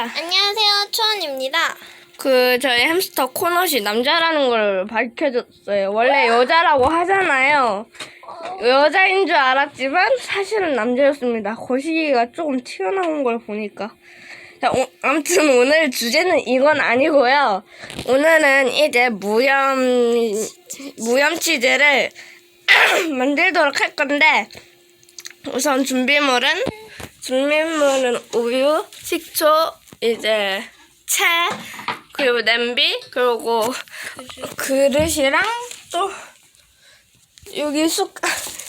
안녕하세요, 초원입니다. 저희 햄스터 코넛이 남자라는 걸 밝혀줬어요. 원래 여자라고 하잖아요. 여자인 줄 알았지만 사실은 남자였습니다. 거시기가 조금 튀어나온 걸 보니까. 자, 아무튼 오늘 주제는 이건 아니고요. 오늘은 이제 무염 치즈를 만들도록 할 건데, 우선 준비물은 우유, 식초, 이제 채, 그리고 냄비, 그리고 그릇이랑 또 여기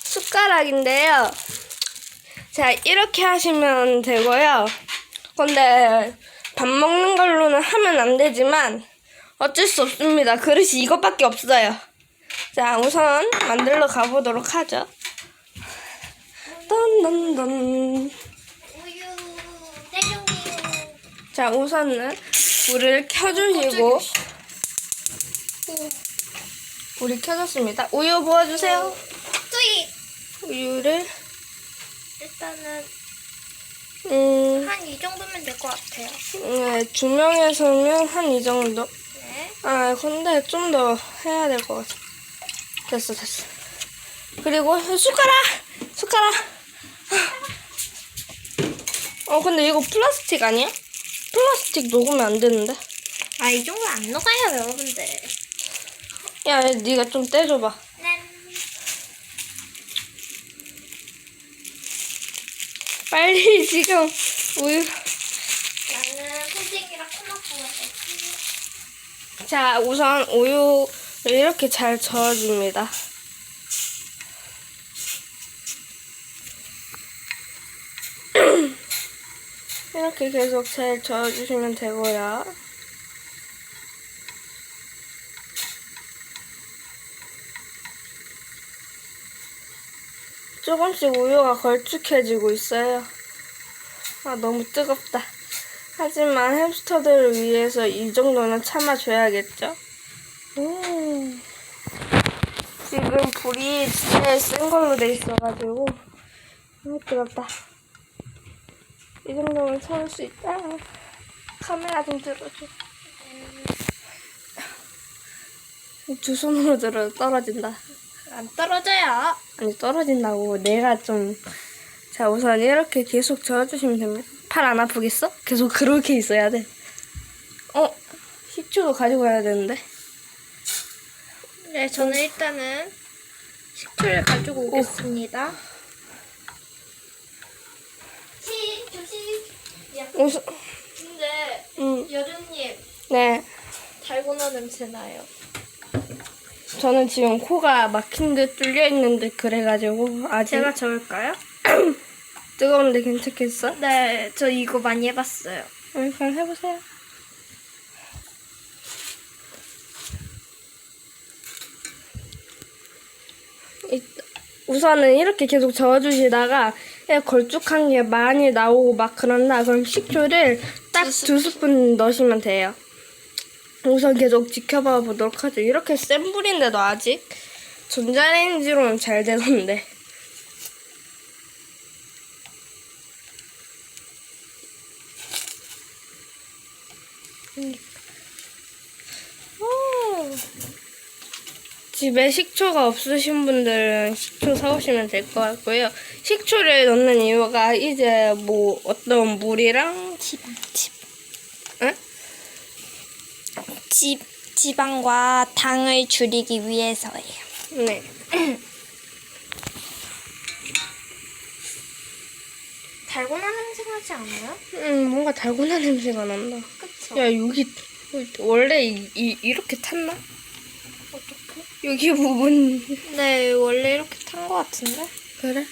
숟가락인데요. 자, 이렇게 하시면 되고요. 근데 밥 먹는 걸로는 하면 안 되지만 어쩔 수 없습니다. 그릇이 이것밖에 없어요. 자, 우선 만들러 가보도록 하죠. 던던던. 우유, 생우유. 자, 우선은 불을 켜주시고, 불이 켜졌습니다. 우유 부어주세요. 투이. 우유를 일단은 한 이 정도면 될 것 같아요. 네, 2명에서면 한 이 정도. 네. 아, 근데 좀 더 해야 될 것 같아. 됐어. 그리고 숟가락. 근데 이거 플라스틱 아니야? 플라스틱 녹으면 안 되는데. 아, 이 정도 안 녹아요, 여러분들. 야, 네가 좀 떼줘봐. 네. 빨리 지금 우유. 나는 소식이랑 코너스 먹을게. 자, 우선 우유를 이렇게 잘 저어줍니다. 이렇게 계속 잘 저어주시면 되고요. 조금씩 우유가 걸쭉해지고 있어요. 아, 너무 뜨겁다. 하지만 햄스터들을 위해서 이 정도는 참아줘야겠죠? 지금 불이 제일 센 걸로 돼 있어가지고 너무 뜨겁다. 이 정도면 참을 수 있다. 카메라 좀 들어줘. 두 손으로 들어도 떨어진다. 안 떨어져요. 아니, 떨어진다고. 내가 좀. 자, 우선 이렇게 계속 저어주시면 됩니다. 팔 안 아프겠어? 계속 그렇게 있어야 돼. 식초도 가지고 가야 되는데. 네, 저는 일단은 식초를 가지고 오겠습니다. 조심. 우선, 근데 여름님 네. 달고나 냄새 나요. 저는 지금 코가 막힌 듯 뚫려 있는데, 그래가지고, 아직. 제가 저을까요? 뜨거운데 괜찮겠어? 네, 저 이거 많이 해봤어요. 그럼 해보세요. 우선은 이렇게 계속 저어주시다가 걸쭉한 게 많이 나오고 막 그런다. 그럼 식초를 딱 2스푼 넣으시면 돼요. 우선 계속 지켜봐 보도록 하죠. 이렇게 센 불인데도 아직 전자레인지로는 잘 되던데. 집에 식초가 없으신 분들은 식초 사오시면 될 것 같고요. 식초를 넣는 이유가 이제 뭐 어떤 물이랑 응? 지방과 당을 줄이기 위해서예요. 네. 달고나 냄새 나지 않아요? 뭔가 달고나 냄새가 난다. 그쵸? 야, 여기 원래 이렇게 탔나? 어떡해? 여기 부분. 네, 원래 이렇게 탄 것 같은데? 그래?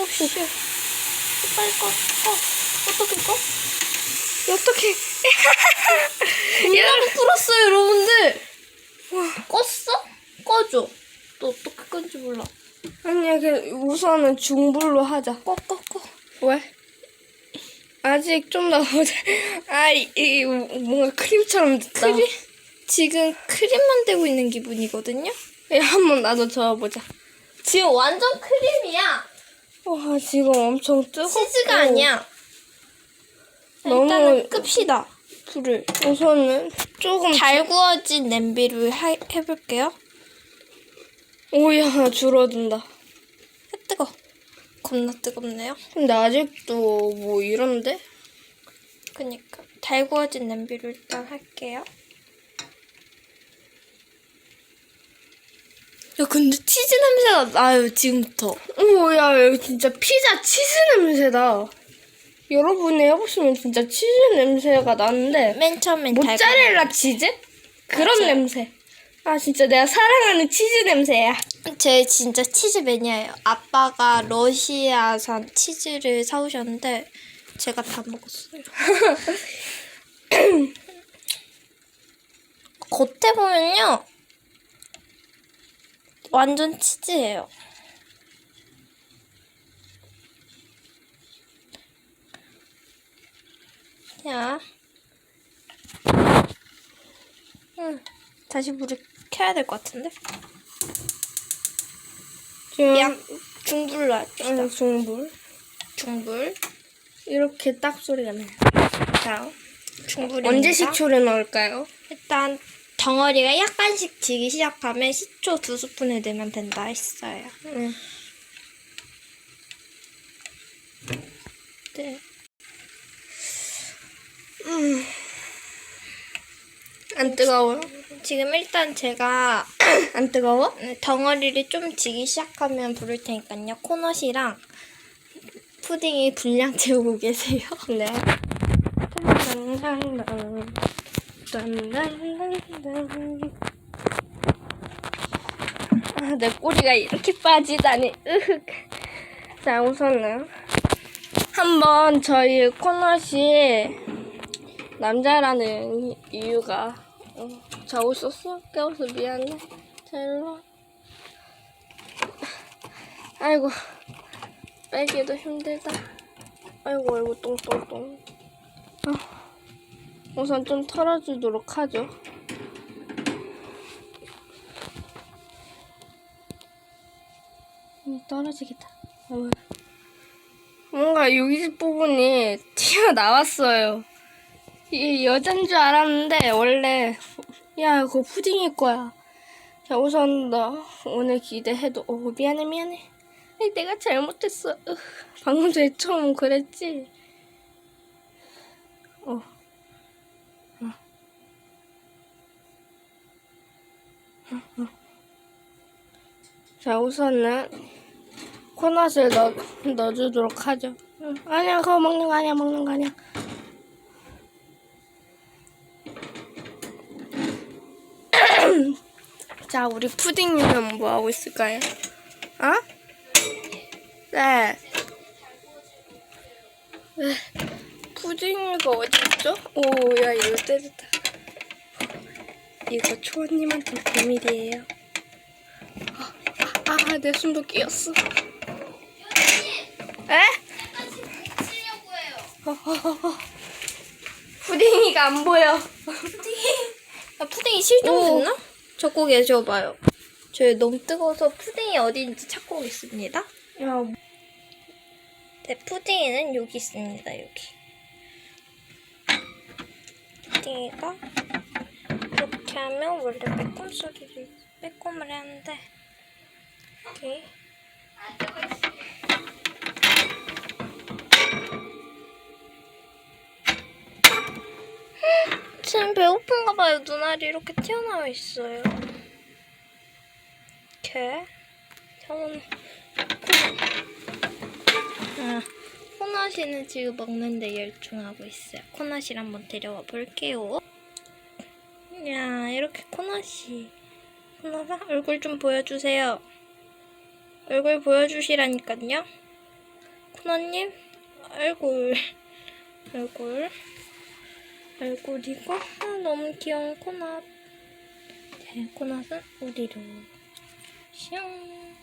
씨. 빨리 꺼. 어떻게 꺼? 어떻게? 분명히 끓었어요, 여러분들. 껐어? 꺼줘. 너 어떻게 껐는지 몰라. 아니야, 우선은 중불로 하자. 꺼. 왜? 아직 좀 더 보자. 뭔가 크림처럼 됐다. 지금 크림 만들고 있는 기분이거든요? 야, 한번 나도 저어보자. 지금 완전 크림이야. 와, 지금 엄청 뜨겁고. 치즈가 아니야. 일단은 끕시다. 불을. 우선은 조금 잘 구워진 냄비로 해볼게요. 오야 줄어든다. 뜨거. 겁나 뜨겁네요. 근데 아직도 뭐 이런데? 그니까 잘 구워진 냄비로 일단 할게요. 야 근데 치즈 냄새가 나요 지금부터. 오야 여기 진짜 피자 치즈 냄새다. 여러분이 해보시면 진짜 치즈 냄새가 나는데 맨 처음엔 모짜렐라 치즈? 그런 맞아요. 냄새. 아 진짜 내가 사랑하는 치즈 냄새야. 제 진짜 치즈 매니아예요. 아빠가 러시아산 치즈를 사오셨는데 제가 다 먹었어요. 겉에 보면요 완전 치즈예요. 자, 다시 불을 켜야 될 것 같은데. 지금 약 중불로 합시다. 중불 중불. 이렇게 딱 소리가 나요. 자 중불입니다. 언제 식초를 넣을까요? 일단 덩어리가 약간씩 지기 시작하면 식초 2스푼을 넣으면 된다 했어요. 네. 안 뜨거워요? 지금 일단 제가 안 뜨거워? 덩어리를 좀 지기 시작하면 부를 테니까요. 코넛이랑 푸딩이 분량 채우고 계세요. 네. 아, 내 꼬리가 이렇게 빠지다니. 으흑. 자, 우선은 한번 저희 코넛이 남자라는 이유가 자고 있었어? 깨워서 미안해. 자, 일로 와. 아이고, 빼기도 힘들다. 아이고, 똥똥똥. 우선 좀 털어주도록 하죠. 떨어지겠다. 뭔가 여기 부분이 튀어나왔어요. 이게 여잔 줄 알았는데 원래 야 그거 푸딩일 거야. 자 우선 너 오늘 기대해도 미안해. 아니, 내가 잘못했어. 방금 전에 처음 그랬지. 자 우선은 코넛을 넣어주도록 하죠. 아니야 그거 먹는 거 아니야. 자 우리 푸딩님은 뭐 하고 있을까요? 네. 푸딩이가 어딨죠? 오야 이거 때렸다. 이거 초원님한테 비밀이에요. 내 숨도 끼었어. 에? 푸딩이가 안 보여. 푸딩이 실종됐나? 찾고 계셔봐요. 저 너무 뜨거워서 푸딩이 어디인지 찾고 있습니다. 야, 네, 푸딩이는 여기 있습니다. 여기. 푸딩이가 이렇게 하면 원래 빼꼼 소리를 빼꼼을 하는데 이렇게 지금 배고픈가 봐요. 눈알이 이렇게 튀어나와 있어요. 이렇게 저는 코넛이는 지금 먹는데 열중하고 있어요. 코넛이를 한번 데려와 볼게요. 야 이렇게 코넛이 얼굴 좀 보여주세요. 얼굴 보여주시라니까요. 코넛님 얼굴이고 너무 귀여운 코넛. 네, 코넛은 우리로 슝.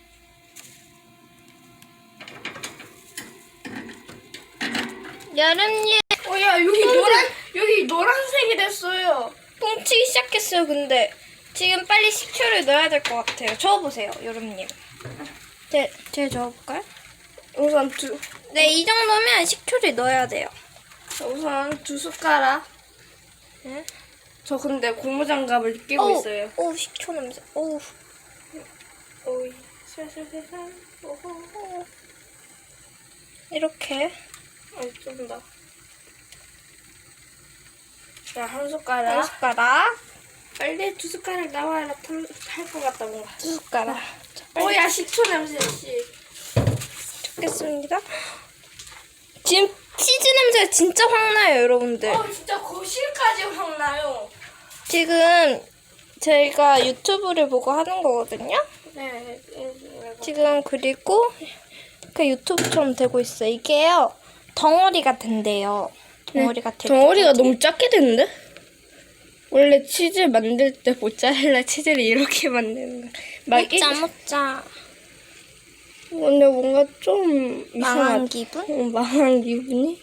여름님 야 여기 노란색이 됐어요. 뻥치기 시작했어요. 근데 지금 빨리 식초를 넣어야 될 것 같아요. 저어보세요, 여름님. 제가 저어볼까요? 우선 네, 이 정도면 식초를 넣어야 돼요. 자, 우선 2숟가락. 네? 저 근데 고무장갑을 끼고 있어요. 오, 식초 냄새. 오, 오이, 살살살살. 오호호. 이렇게. 좀 더. 자, 한 한 숟가락. 숟가락. 빨리 2숟가락 나와야 할것 같다, 뭔가. 2숟가락. 자, 빨리 야, 식초 냄새, 씨. 붓겠습니다. 지금 치즈 냄새가 진짜 확 나요, 여러분들. 진짜 거실까지 확 나요. 지금 저희가 유튜브를 보고 하는 거거든요. 네. 지금 그리고 그 유튜브처럼 되고 있어요. 이게요, 덩어리가 된대요. 덩어리가 될 덩어리가 너무 작게 됐는데? 원래 치즈 만들 때 모짜렐라 치즈를 이렇게 만드는 거야. 먹자. 근데 뭔가 좀 망한 이상하다. 기분? 망한 기분이?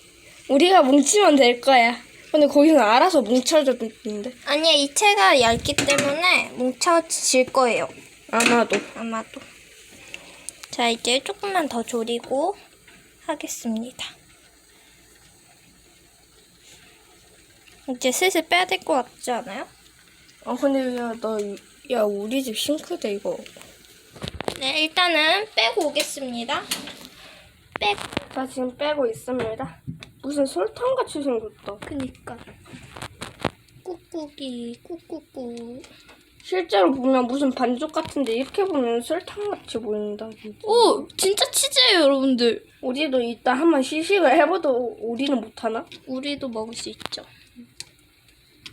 우리가 뭉치면 될 거야. 근데 거기는 알아서 뭉쳐졌는데. 아니야, 이체가 얇기 때문에 뭉쳐질 거예요. 아마도. 자, 이제 조금만 더 졸이고 하겠습니다. 이제 슬슬 빼야 될 것 같지 않아요? 근데 야, 우리 집 싱크대 이거. 네, 일단은 빼고 오겠습니다. 나 지금 빼고 있습니다. 무슨 설탕같이 생겼다. 그니까. 꾹꾹이. 실제로 보면 무슨 반죽 같은데 이렇게 보면 설탕같이 보인다. 진짜. 오, 진짜 치즈예요, 여러분들. 우리도 이따 한번 시식을 해봐도 우리는 못하나? 우리도 먹을 수 있죠.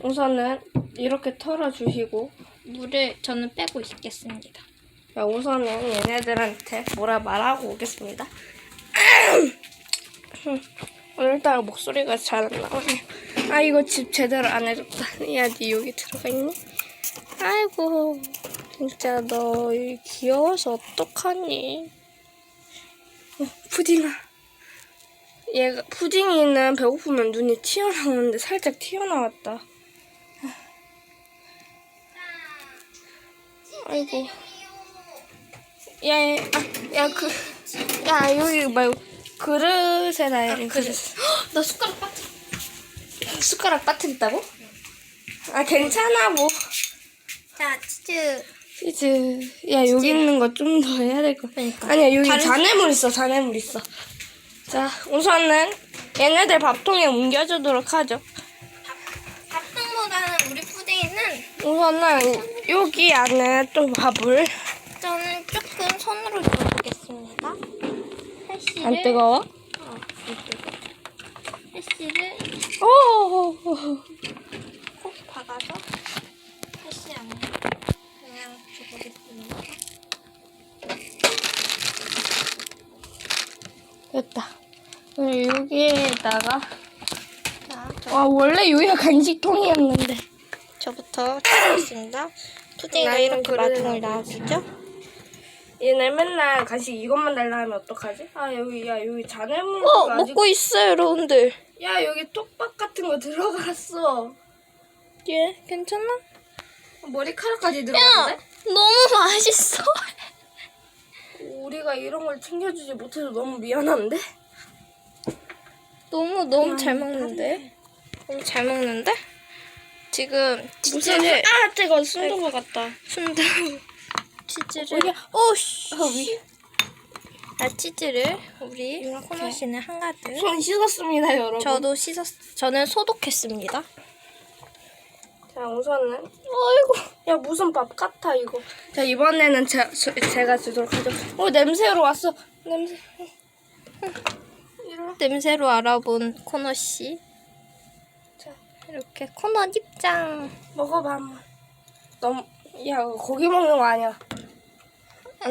우선은 이렇게 털어주시고, 물을 저는 빼고 있겠습니다. 자, 우선은 얘네들한테 뭐라 말하고 오겠습니다. 오늘따라 목소리가 잘 안 나오네. 아, 이거 집 제대로 안 해줬다. 야, 니 여기 들어가 있니? 아이고, 진짜 너 귀여워서 어떡하니? 푸딩아. 푸딩이는 배고프면 눈이 튀어나오는데 살짝 튀어나왔다. 아이고. 여기 말고 그릇에다 해야 그릇. 너 숟가락 빠뜨. 숟가락 빠뜨렸다고? 아, 괜찮아, 뭐. 자, 치즈. 치즈. 야, 여기 있는 거 좀 더 해야 될 거. 그러니까. 아니야, 여기 다른 잔해물 있어. 자, 우선은 얘네들 밥통에 옮겨주도록 하죠. 밥통보다는 우리 푸딩이는 우선은 여기 안에 또 밥을. 저는 조금 손으로 넣어보겠습니다. 안 뜨거워? 해시를 오. 콕 박아서 해시 안에 그냥 줘보겠습니다. 됐다. 그리고 여기에다가. 자, 원래 여기가 간식통이었는데. 저부터 쳐보겠습니다. 푸딩이가 나는 이렇게 그래야 마중을 나와주죠. 얘네 맨날 간식 이것만 달라 하면 어떡하지? 여기 잔해물. 먹고 있어요, 여러분들. 야, 여기 톡박 같은 거 들어갔어. 예, 괜찮아? 머리카락까지 야, 들어갔는데? 너무 맛있어. 우리가 이런 걸 챙겨주지 못해서 너무 미안한데? 너무 잘 먹는데? 너무 잘 먹는데? 지금 치즈를 뜨거워. 순두부 같다. 치즈를 오씨 치즈를 우리 코너 씨는 한가득. 손 씻었습니다, 여러분. 저는 소독했습니다. 자, 우선은 아이고, 야, 무슨 밥 같아 이거. 자, 이번에는 제가 주도록 하죠. 냄새로 왔어. 냄새. 냄새로 알아본 코너 씨. 자, 이렇게 코너 입장. 먹어봐 한번. 야, 고기 먹는 거 아니야.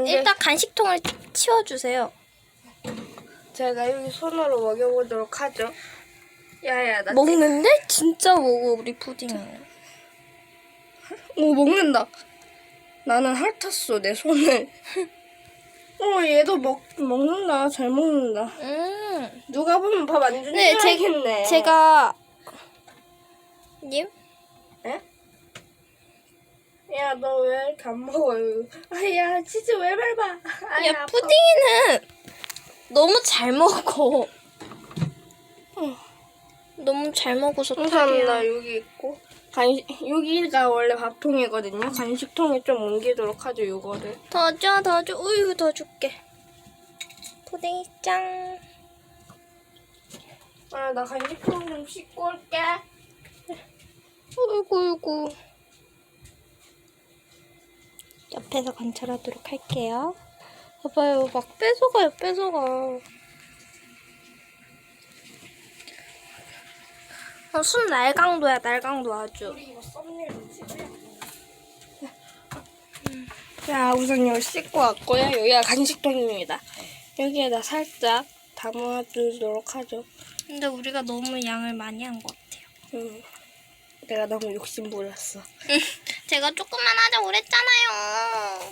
일단 간식통을 치워주세요. 제가 여기 손으로 먹여보도록 하죠. 야야, 나 먹는데? 진짜 먹어, 우리 푸딩은. 오, 먹는다. 나는 핥았어, 내 손을. 얘도 먹는다. 잘 먹는다. 누가 보면 밥 안 주는 줄 알겠네. 제가 님? 에? 야, 너 왜 이렇게 안 먹어요? 야, 치즈 왜 밟아? 야, 아파. 푸딩이는 너무 잘 먹어. 너무 잘 먹어서 우선 탈이야. 나 여기 있고 여기가 원래 밥통이거든요. 간식통에 좀 옮기도록 하죠. 이거를. 더 줘, 더 줘. 우유 더 줄게. 푸딩 짱. 아, 나 간식통 좀 씻고 올게. 어이구. 옆에서 관찰하도록 할게요. 봐봐요, 막 뺏어가. 순 날강도야, 날강도 아주. 우리 이거 썸네일 찍어야 자, 우선 이거 씻고 왔고요. 여기가 간식통입니다. 여기에다 살짝 담아주도록 하죠. 근데 우리가 너무 양을 많이 한 것 같아요. 내가 너무 욕심 부렸어. 제가 조금만 하자고 그랬잖아요.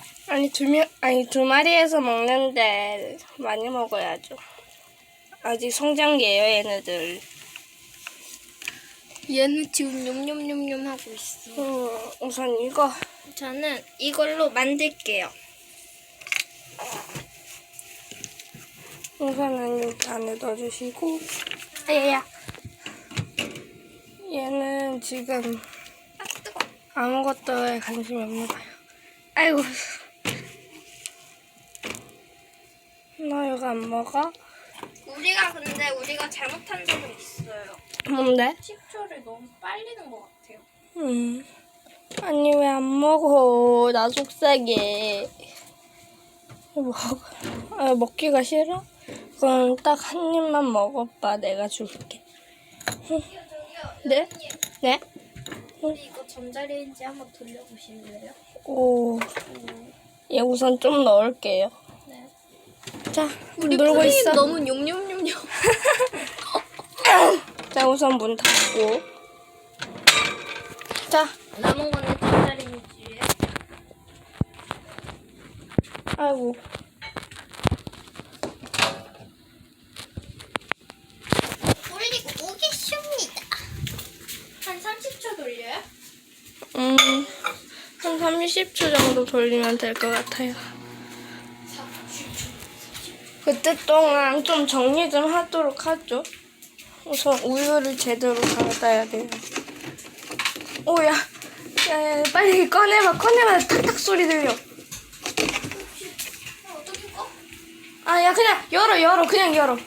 두 마리에서 먹는데 많이 먹어야죠. 아직 성장기예요, 얘네들. 얘는 지금 뇸뇸뇸뇸 하고 있어. 우선 이거 저는 이걸로 만들게요. 우선은 여기 안에 넣어주시고 아야야. 얘는 지금 뜨거. 아무것도에 관심이 없나 봐요. 아이고, 너 이거 안 먹어? 우리가 잘못한 적은 있어요. 뭔데? 식초를 너무 빨리 넣은 것 같아요. 아니 왜 안 먹어? 나 속상해. 먹기가 싫어? 그럼 딱 한 입만 먹어봐. 내가 줄게. 네? 네? 우리 이거 전자레인지 한번 돌려보실래요? 오. 얘 우선 좀 넣을게요. 네. 자, 우리 놀고 푸딩이 있어. 너무 뇸뇸뇸뇸. 자, 우선 문 닫고. 자, 남은 거는 전자레인지에. 아이고. 돌리고 오겠습니다. 한 30초 돌려요? 한 30초 정도 돌리면 될 것 같아요. 그때 동안 좀 정리 좀 하도록 하죠. 우선 우유를 제대로 담아야 돼요. 오야, 야, 빨리 꺼내봐. 탁탁 소리 들려. 어떻게 꺼? 아, 야, 그냥 열어. 그냥 열어.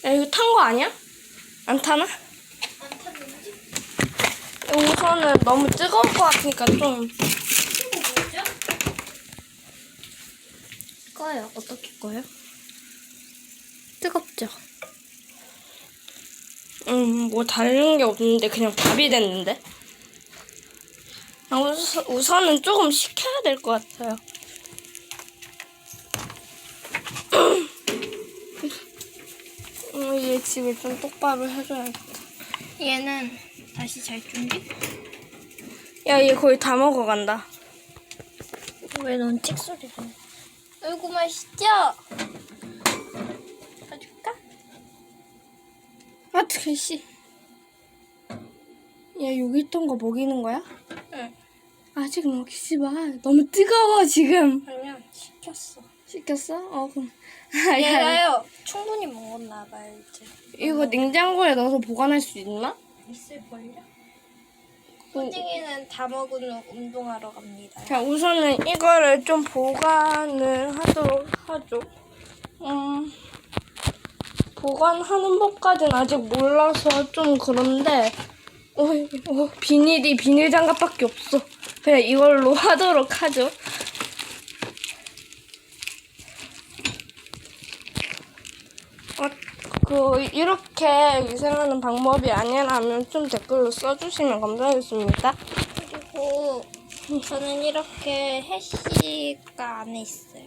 야, 이거 탄 거 아니야? 안 타나? 안 탔는지? 우선은 너무 뜨거울 것 같으니까 좀. 이거 뭐죠? 꺼요. 어떻게 꺼요? 뜨겁죠? 뭐 다른 게 없는데 그냥 밥이 됐는데. 우선은 조금 식혀야 될 것 같아요. 얘 집을 좀 똑바로 해줘야겠다. 얘는 다시 잘 준비? 야, 얘 거의 다 먹어간다. 왜 넌 찍소리를 해? 아이고 맛있죠? 봐줄까? 어떻게 씨? 야, 여기 있던 거 먹이는 거야? 응. 아직 먹이지 마. 너무 뜨거워 지금. 아니야 시켰어. 시켰어? 그럼. 얘가요 충분히 먹었나 봐요 이제. 이거 냉장고에 넣어서 보관할 수 있나? 있을걸요? 푸딩이는 다 먹은 후 운동하러 갑니다. 자, 우선은 이거를 좀 보관을 하도록 하죠. 보관하는 법까지는 아직 몰라서 좀 그런데, 비닐 장갑밖에 없어. 그냥 이걸로 하도록 하죠. 이렇게 위생하는 방법이 아니라면 좀 댓글로 써주시면 감사하겠습니다. 그리고 저는 이렇게 해시가 안에 있어요.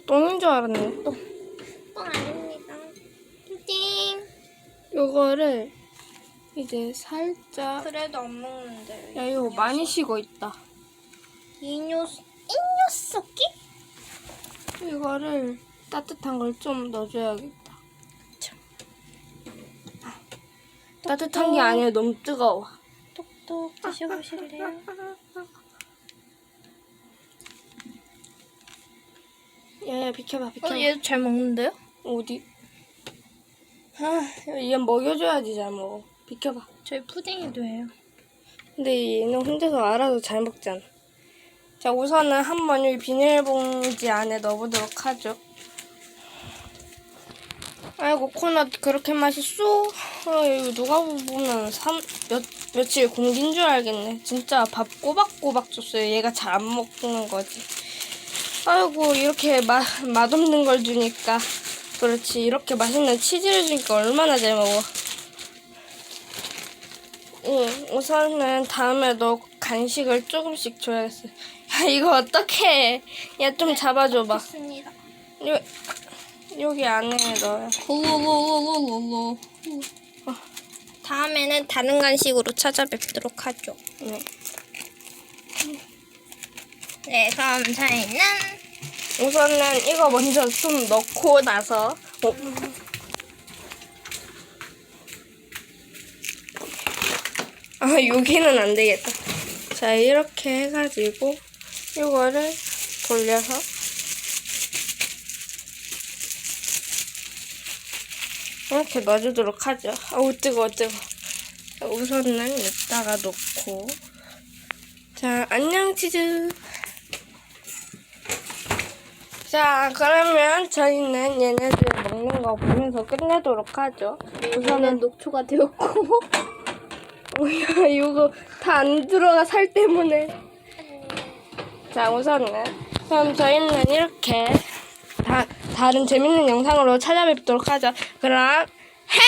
똥인 줄 알았네, 똥. 뻥 아닙니다. 띵. 요거를 이제 살짝. 그래도 안 먹는데. 야, 이거 많이 식어 있다. 이 녀석이? 이거를 따뜻한 걸 좀 넣어줘야겠다. 따뜻한 게 아니라 너무 뜨거워. 똑똑 드셔보실래요? 야, 비켜봐. 얘도 잘 먹는데요? 어디? 얘 먹여줘야지 잘 먹어. 비켜봐. 저희 푸딩이도 해요. 근데 얘는 혼자서 알아서 잘 먹잖아. 자, 우선은 한번 여기 비닐봉지 안에 넣어보도록 하죠. 아이고, 코넛 그렇게 맛있어? 이거 누가 보면 며칠 공긴 줄 알겠네. 진짜 밥 꼬박꼬박 줬어요. 얘가 잘 안 먹는 거지. 아이고, 이렇게 맛없는 걸 주니까. 그렇지, 이렇게 맛있는 치즈를 주니까 얼마나 잘 먹어. 우선은 다음에도 간식을 조금씩 줘야겠어. 야, 이거 어떡해. 야, 좀 잡아줘봐. 좋습니다. 여기 안에 넣어요. 오오오오오오. 다음에는 다른 간식으로 찾아뵙도록 하죠. 네. 네, 그럼 저희는 우선은 이거 먼저 좀 넣고 나서 여기는 안 되겠다. 자, 이렇게 해가지고 이거를 돌려서 이렇게 넣어주도록 하죠. 어우, 뜨거워. 자, 우선은 여기다가 놓고. 자, 안녕 치즈. 자, 그러면 저희는 얘네들 먹는 거 보면서 끝내도록 하죠. 우선은 녹초가 되었고. 뭐야, 이거 다 안 들어가, 살 때문에. 자, 우선은 그럼 저희는 이렇게 다른 재밌는 영상으로 찾아뵙도록 하죠. 그럼 햄!